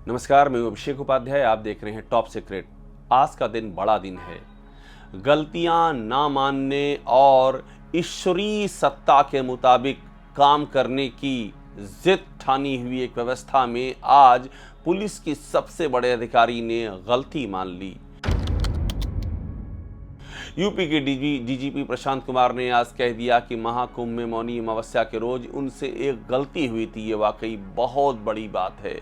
नमस्कार, मैं अभिषेक उपाध्याय। आप देख रहे हैं टॉप सीक्रेट। आज का दिन बड़ा दिन है। गलतियां ना मानने और ईश्वरीय सत्ता के मुताबिक काम करने की जिद ठानी हुई एक व्यवस्था में आज पुलिस के सबसे बड़े अधिकारी ने गलती मान ली। यूपी के डीजीपी प्रशांत कुमार ने आज कह दिया कि महाकुंभ में मौनी अमावस्या के रोज उनसे एक गलती हुई थी। ये वाकई बहुत बड़ी बात है।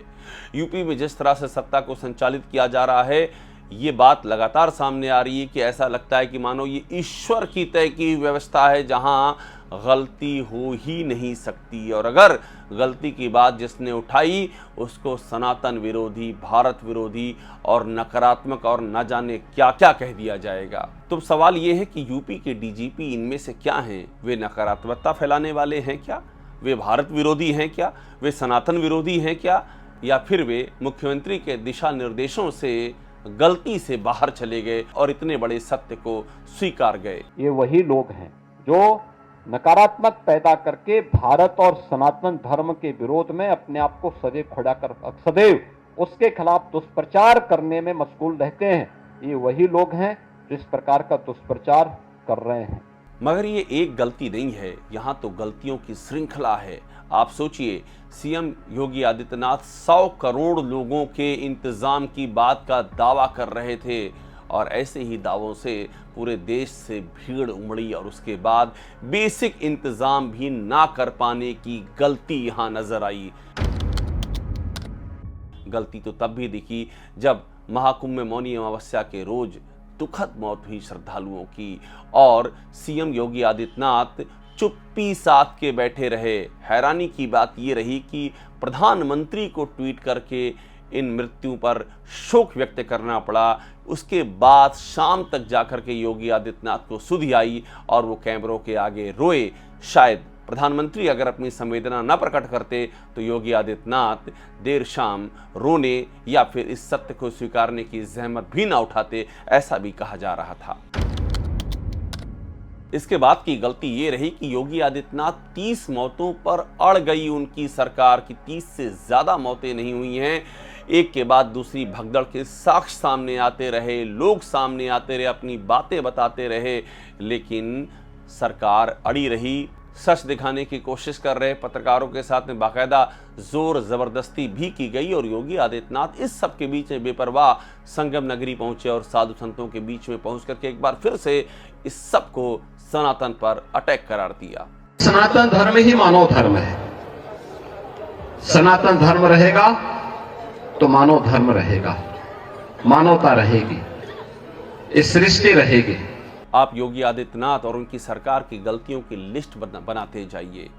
यूपी में जिस तरह से सत्ता को संचालित किया जा रहा है, ये बात लगातार सामने आ रही है कि ऐसा लगता है कि मानो ये ईश्वर की तय की व्यवस्था है जहां गलती हो ही नहीं सकती, और अगर गलती की बात जिसने उठाई उसको सनातन विरोधी, भारत विरोधी और नकारात्मक और न जाने क्या क्या कह दिया जाएगा। तो सवाल ये है कि यूपी के डीजीपी इनमें से क्या हैं? वे नकारात्मकता फैलाने वाले हैं क्या? वे भारत विरोधी हैं क्या? वे सनातन विरोधी हैं क्या? या फिर वे मुख्यमंत्री के दिशा निर्देशों से गलती से बाहर चले गए और इतने बड़े सत्य को स्वीकार गए? ये वही लोग हैं जो नकारात्मक पैदा करके भारत और सनातन धर्म के विरोध में अपने आप को सदैव उसके खिलाफ दुष्प्रचार करने में मशगूल रहते हैं। ये वही लोग हैं जो इस प्रकार का दुष्प्रचार कर रहे हैं। मगर ये एक गलती नहीं है, यहाँ तो गलतियों की श्रृंखला है। आप सोचिए, सीएम योगी आदित्यनाथ 100 करोड़ लोगों के इंतजाम की बात का दावा कर रहे थे और ऐसे ही दावों से पूरे देश से भीड़ उमड़ी और उसके बाद बेसिक इंतजाम भी ना कर पाने की गलती यहाँ नजर आई। गलती तो तब भी दिखी जब महाकुंभ में मौनी अमावस्या के रोज दुखद मौत हुई श्रद्धालुओं की और सीएम योगी आदित्यनाथ चुप्पी साध के बैठे रहे। हैरानी की बात यह रही कि प्रधानमंत्री को ट्वीट करके इन मृत्यु पर शोक व्यक्त करना पड़ा। उसके बाद शाम तक जाकर के योगी आदित्यनाथ को सुधि आई और वो कैमरों के आगे रोए। शायद प्रधानमंत्री अगर अपनी संवेदना न प्रकट करते तो योगी आदित्यनाथ देर शाम रोने या फिर इस सत्य को स्वीकारने की जहमत भी ना उठाते, ऐसा भी कहा जा रहा था। इसके बाद की गलती ये रही कि योगी आदित्यनाथ 30 मौतों पर अड़ गई उनकी सरकार की। 30 से ज्यादा मौतें नहीं हुई हैं। एक के बाद दूसरी भगदड़ के साक्ष्य सामने आते रहे, लोग सामने आते रहे, अपनी बातें बताते रहे, लेकिन सरकार अड़ी रही। सच दिखाने की कोशिश कर रहे पत्रकारों के साथ में बाकायदा जोर जबरदस्ती भी की गई और योगी आदित्यनाथ इस सब के बीच में बेपरवाह संगम नगरी पहुंचे और साधु संतों के बीच में पहुंच करके एक बार फिर से इस सब को सनातन पर अटैक करार दिया। सनातन धर्म ही मानव धर्म है। सनातन धर्म रहेगा तो मानव धर्म रहेगा, मानवता रहेगी, इस सृष्टि रहेगी। आप योगी आदित्यनाथ और उनकी सरकार की गलतियों की लिस्ट बनाते जाइए।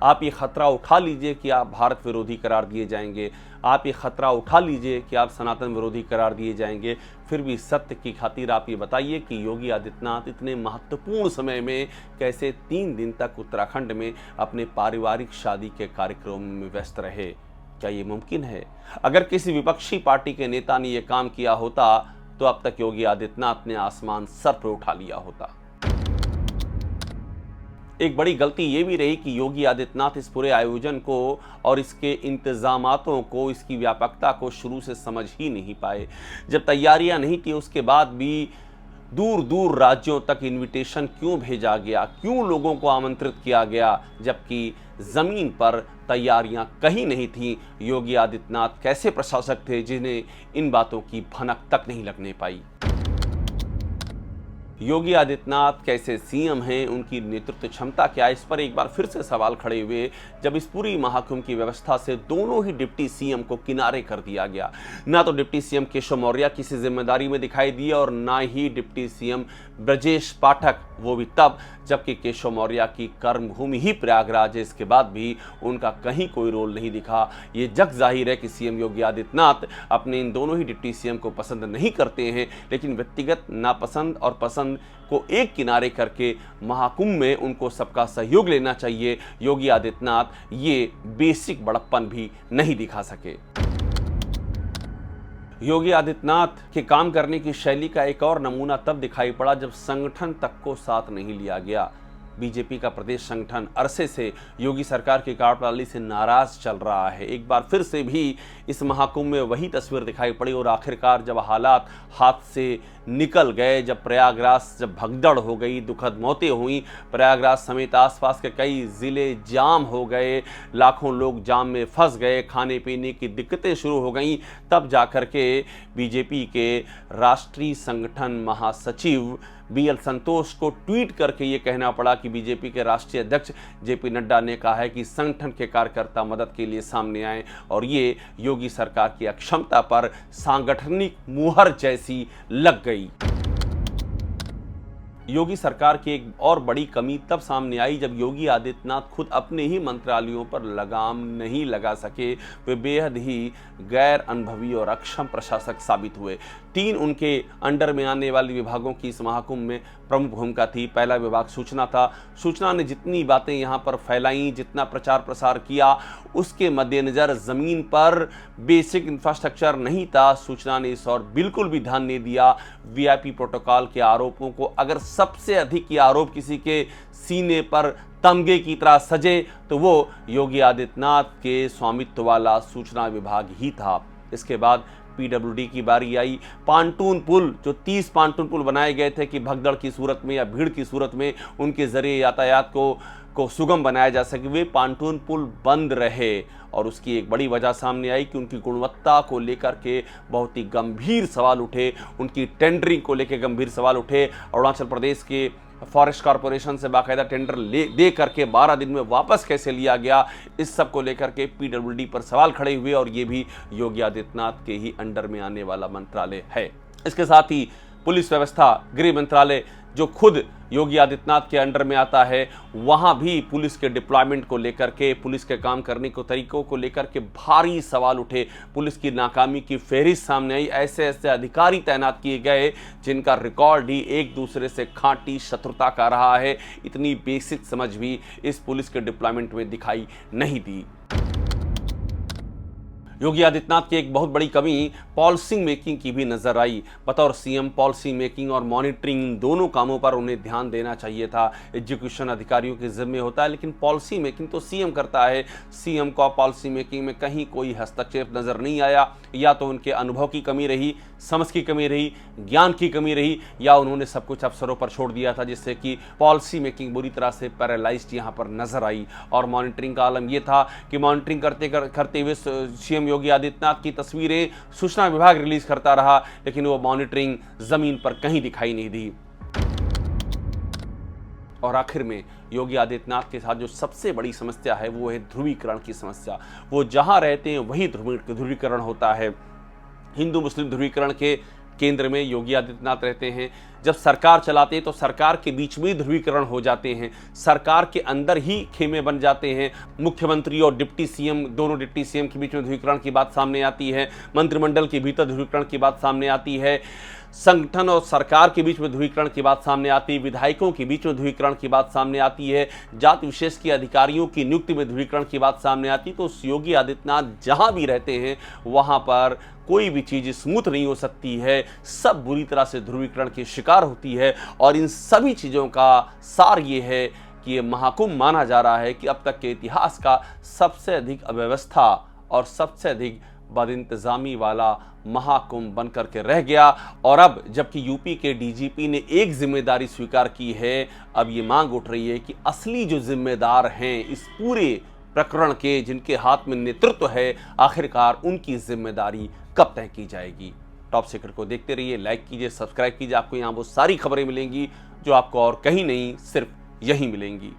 आप ये खतरा उठा लीजिए कि आप भारत विरोधी करार दिए जाएंगे। आप ये खतरा उठा लीजिए कि आप सनातन विरोधी करार दिए जाएंगे। फिर भी सत्य की खातिर आप ये बताइए कि योगी आदित्यनाथ इतने महत्वपूर्ण समय में कैसे 3 दिन तक उत्तराखंड में अपने पारिवारिक शादी के कार्यक्रम में व्यस्त रहे। क्या ये मुमकिन है? अगर किसी विपक्षी पार्टी के नेता ने यह काम किया होता तो अब तक योगी आदित्यनाथ ने आसमान सर पर उठा लिया होता। एक बड़ी गलती ये भी रही कि योगी आदित्यनाथ इस पूरे आयोजन को और इसके इंतजामातों को, इसकी व्यापकता को शुरू से समझ ही नहीं पाए। जब तैयारियां नहीं थी उसके बाद भी दूर दूर राज्यों तक इनविटेशन क्यों भेजा गया, क्यों लोगों को आमंत्रित किया गया, जबकि जमीन पर तैयारियां कहीं नहीं थी। योगी आदित्यनाथ कैसे प्रशासक थे जिन्हें इन बातों की भनक तक नहीं लगने पाई? योगी आदित्यनाथ कैसे सीएम हैं, उनकी नेतृत्व क्षमता क्या है, इस पर एक बार फिर से सवाल खड़े हुए जब इस पूरी महाकुंभ की व्यवस्था से दोनों ही डिप्टी सीएम को किनारे कर दिया गया। ना तो डिप्टी सीएम केशव मौर्य किसी जिम्मेदारी में दिखाई दिए और ना ही डिप्टी सीएम ब्रजेश पाठक, वो भी तब जबकि केशव मौर्य की कर्मभूमि ही प्रयागराज है। इसके बाद भी उनका कहीं कोई रोल नहीं दिखा। ये जग जाहिर है कि सीएम योगी आदित्यनाथ अपने इन दोनों ही डिप्टी सीएम को पसंद नहीं करते हैं, लेकिन व्यक्तिगत नापसंद और पसंद को एक किनारे करके महाकुंभ में उनको सबका सहयोग लेना चाहिए। योगी आदित्यनाथ ये बेसिक बड़प्पन भी नहीं दिखा सके। योगी आदित्यनाथ के काम करने की शैली का एक और नमूना तब दिखाई पड़ा जब संगठन तक को साथ नहीं लिया गया। बीजेपी का प्रदेश संगठन अरसे से योगी सरकार की कार्यप्रणाली से नाराज चल रहा है। एक बार फिर से भी इस महाकुंभ में वही तस्वीर दिखाई पड़ी और आखिरकार जब हालात हाथ से निकल गए, जब प्रयागराज जब भगदड़ हो गई, दुखद मौतें हुई, प्रयागराज समेत आसपास के कई ज़िले जाम हो गए, लाखों लोग जाम में फंस गए, खाने पीने की दिक्कतें शुरू हो गईं, तब जाकर के बीजेपी के राष्ट्रीय संगठन महासचिव BL संतोष को ट्वीट करके ये कहना पड़ा कि बीजेपी के राष्ट्रीय अध्यक्ष JP नड्डा ने कहा है कि संगठन के कार्यकर्ता मदद के लिए सामने आए और ये योगी सरकार की अक्षमता पर सांगठनिक मुहर जैसी लग गई। योगी सरकार की एक और बड़ी कमी तब सामने आई जब योगी आदित्यनाथ खुद अपने ही मंत्रालयों पर लगाम नहीं लगा सके। वे बेहद ही गैर अनुभवी और अक्षम प्रशासक साबित हुए। 3 उनके अंडर में आने वाले विभागों की इस महाकुंभ में प्रमुख भूमिका थी। पहला विभाग सूचना था। सूचना ने जितनी बातें यहाँ पर फैलाई, जितना प्रचार प्रसार किया, उसके मद्देनज़र ज़मीन पर बेसिक इंफ्रास्ट्रक्चर नहीं था। सूचना ने इस और बिल्कुल भी ध्यान नहीं दिया। VIP प्रोटोकॉल के आरोपों को अगर सबसे अधिक ये आरोप किसी के सीने पर तमगे की तरह सजे तो वो योगी आदित्यनाथ के स्वामित्व वाला सूचना विभाग ही था। इसके बाद PWD की बारी आई। पांटून पुल, जो 30 पांटून पुल बनाए गए थे कि भगदड़ की सूरत में या भीड़ की सूरत में उनके जरिए यातायात को सुगम बनाया जा सके, वे पांटून पुल बंद रहे और उसकी एक बड़ी वजह सामने आई कि उनकी गुणवत्ता को लेकर के बहुत ही गंभीर सवाल उठे, उनकी टेंडरिंग को लेकर गंभीर सवाल उठे। अरुणाचल प्रदेश के फॉरेस्ट कॉरपोरेशन से बाकायदा टेंडर दे करके 12 दिन में वापस कैसे लिया गया, इस सब को लेकर के PWD पर सवाल खड़े हुए और ये भी योगी आदित्यनाथ के ही अंडर में आने वाला मंत्रालय है। इसके साथ ही पुलिस व्यवस्था, गृह मंत्रालय जो खुद योगी आदित्यनाथ के अंडर में आता है, वहां भी पुलिस के डिप्लॉयमेंट को लेकर के, पुलिस के काम करने के तरीकों को लेकर के भारी सवाल उठे। पुलिस की नाकामी की फहरिस्त सामने आई। ऐसे ऐसे अधिकारी तैनात किए गए जिनका रिकॉर्ड ही एक दूसरे से खांटी शत्रुता का रहा है। इतनी बेसिक समझ भी इस पुलिस के डिप्लॉयमेंट में दिखाई नहीं दी। योगी आदित्यनाथ की एक बहुत बड़ी कमी पॉलिसी मेकिंग की भी नजर आई। बतौर CM पॉलिसी मेकिंग और मॉनिटरिंग दोनों कामों पर उन्हें ध्यान देना चाहिए था। एग्जीक्यूशन अधिकारियों के जिम्मे होता है, लेकिन पॉलिसी मेकिंग तो CM करता है। CM को पॉलिसी मेकिंग में कहीं कोई हस्तक्षेप नजर नहीं आया। या तो उनके अनुभव की कमी रही, समझ की कमी रही, ज्ञान की कमी रही, या उन्होंने सब कुछ अफसरों पर छोड़ दिया था, जिससे कि पॉलिसी मेकिंग बुरी तरह से पैरालाइज्ड यहाँ पर नजर आई। और मॉनिटरिंग का आलम यह था कि मॉनिटरिंग करते हुए CM योगी आदित्यनाथ की तस्वीरें सूचना विभाग रिलीज करता रहा, लेकिन वो मॉनिटरिंग जमीन पर कहीं दिखाई नहीं दी। और आखिर में योगी आदित्यनाथ के साथ जो सबसे बड़ी समस्या है वो है ध्रुवीकरण की समस्या। वो जहां रहते हैं वही ध्रुवीकरण होता है। हिंदू मुस्लिम ध्रुवीकरण के केंद्र में योगी आदित्यनाथ रहते हैं। जब सरकार चलाते हैं तो सरकार के बीच में ध्रुवीकरण हो जाते हैं, सरकार के अंदर ही खेमे बन जाते हैं। मुख्यमंत्री और डिप्टी CM, दोनों डिप्टी CM के बीच में ध्रुवीकरण की बात सामने आती है। मंत्रिमंडल के भीतर ध्रुवीकरण की बात सामने आती है। संगठन और सरकार के बीच में ध्रुवीकरण की बात सामने आती है। विधायकों के बीच में ध्रुवीकरण की बात सामने आती है। जाति विशेष के अधिकारियों की नियुक्ति में ध्रुवीकरण की बात सामने आती है। तो योगी आदित्यनाथ जहां भी रहते हैं वहां पर कोई भी चीज़ स्मूथ नहीं हो सकती है, सब बुरी तरह से ध्रुवीकरण की शिकार होती है। और इन सभी चीज़ों का सार ये है कि ये महाकुंभ माना जा रहा है कि अब तक के इतिहास का सबसे अधिक अव्यवस्था और सबसे अधिक बदइंतजामी वाला महाकुंभ बनकर के रह गया। और अब जबकि यूपी के DGP ने एक जिम्मेदारी स्वीकार की है, अब ये मांग उठ रही है कि असली जो जिम्मेदार हैं इस पूरे प्रकरण के, जिनके हाथ में नेतृत्व है, आखिरकार उनकी जिम्मेदारी कब तय की जाएगी। टॉप सीक्रेट को देखते रहिए, लाइक कीजिए, सब्सक्राइब कीजिए। आपको यहाँ वो सारी खबरें मिलेंगी जो आपको और कहीं नहीं, सिर्फ यहीं मिलेंगी।